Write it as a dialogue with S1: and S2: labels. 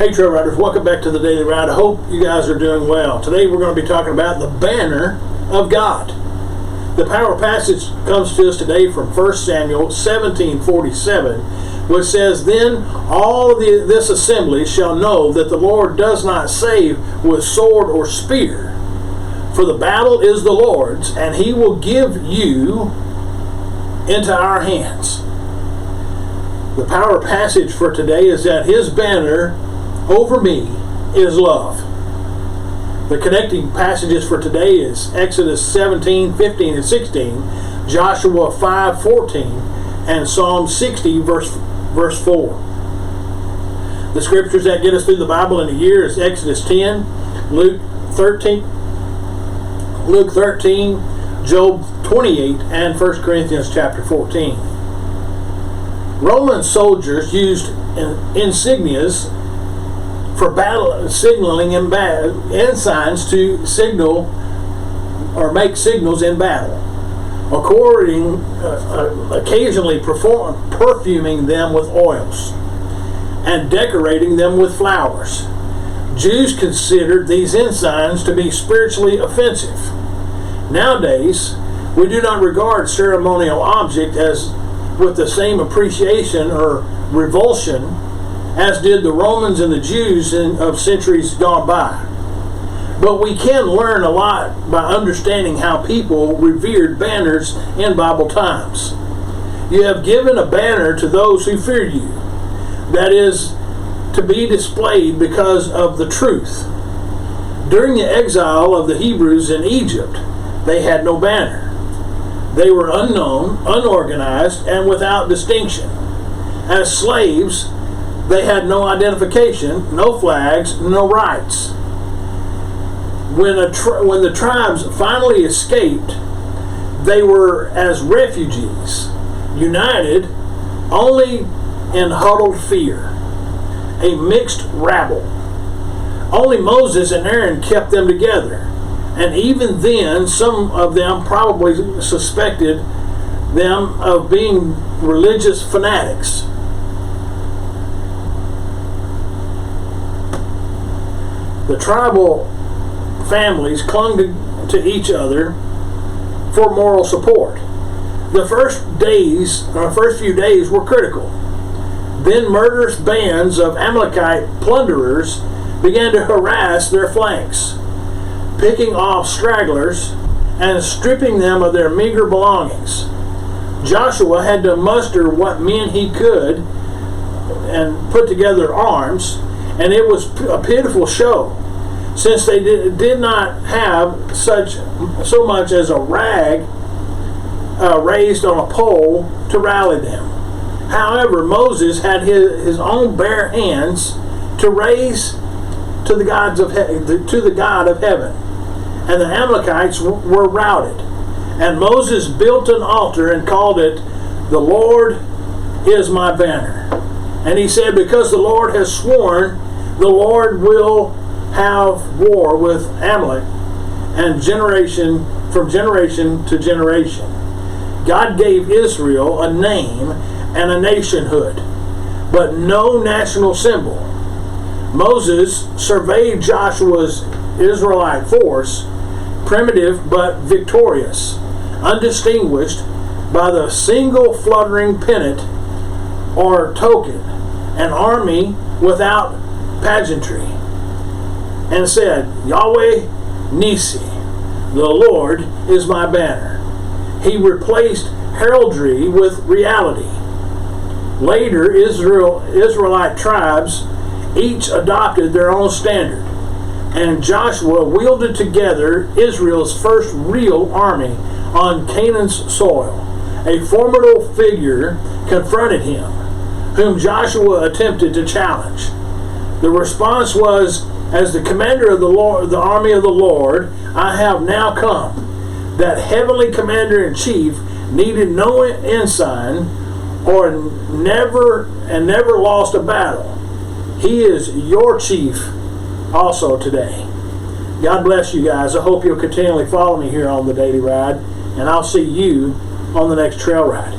S1: Hey Trail Riders, welcome back to the Daily Ride. I hope you guys are doing well. Today we're going to be talking about the banner of God. The power passage comes to us today from 1 Samuel 17:47, which says, "Then all this assembly shall know that the Lord does not save with sword or spear, for the battle is the Lord's, and he will give you into our hands." The power passage for today is that his banner over me is love. The connecting passages for today is Exodus 17:15 and 16, Joshua 5:14, and Psalm 60 verse 4. The scriptures that get us through the Bible in a year is Exodus 10, Luke 13, Job 28, and 1 Corinthians chapter 14. Roman soldiers used insignias for battle signaling in battle, ensigns to signal or make signals in battle, occasionally perfuming them with oils and decorating them with flowers. Jews considered these ensigns to be spiritually offensive. Nowadays, we do not regard ceremonial objects as with the same appreciation or revulsion as did the Romans and the Jews of centuries gone by. But we can learn a lot by understanding how people revered banners in Bible times. You have given a banner to those who fear you, that is to be displayed because of the truth. During the exile of the Hebrews in Egypt, they had no banner. They were unknown, unorganized, and without distinction. As slaves, they had no identification, no flags, no rights. When the tribes finally escaped, they were as refugees, united only in huddled fear, a mixed rabble. Only Moses and Aaron kept them together, and even then, some of them probably suspected them of being religious fanatics. The tribal families clung to each other for moral support. The first few days were critical. Then murderous bands of Amalekite plunderers began to harass their flanks, picking off stragglers and stripping them of their meager belongings. Joshua had to muster what men he could and put together arms, and it was a pitiful show, since they did not have so much as a rag raised on a pole to rally them. However, Moses had his own bare hands to raise to the God of heaven, and the Amalekites were routed. And Moses built an altar and called it, "The Lord is my banner." And he said, "Because the Lord has sworn, the Lord will have war with Amalek, and from generation to generation." God gave Israel a name and a nationhood, but no national symbol. Moses surveyed Joshua's Israelite force, primitive but victorious, undistinguished by the single fluttering pennant or token, an army without pageantry, and said, "Yahweh Nisi, the Lord is my banner." He replaced heraldry with reality. Later, Israelite tribes each adopted their own standard, and Joshua wielded together Israel's first real army on Canaan's soil. A formidable figure confronted him, whom Joshua attempted to challenge. The response was, "As the commander of the army of the Lord, I have now come." That heavenly commander-in-chief needed no ensign or never lost a battle. He is your chief also today. God bless you guys. I hope you'll continually follow me here on the Daily Ride, and I'll see you on the next trail ride.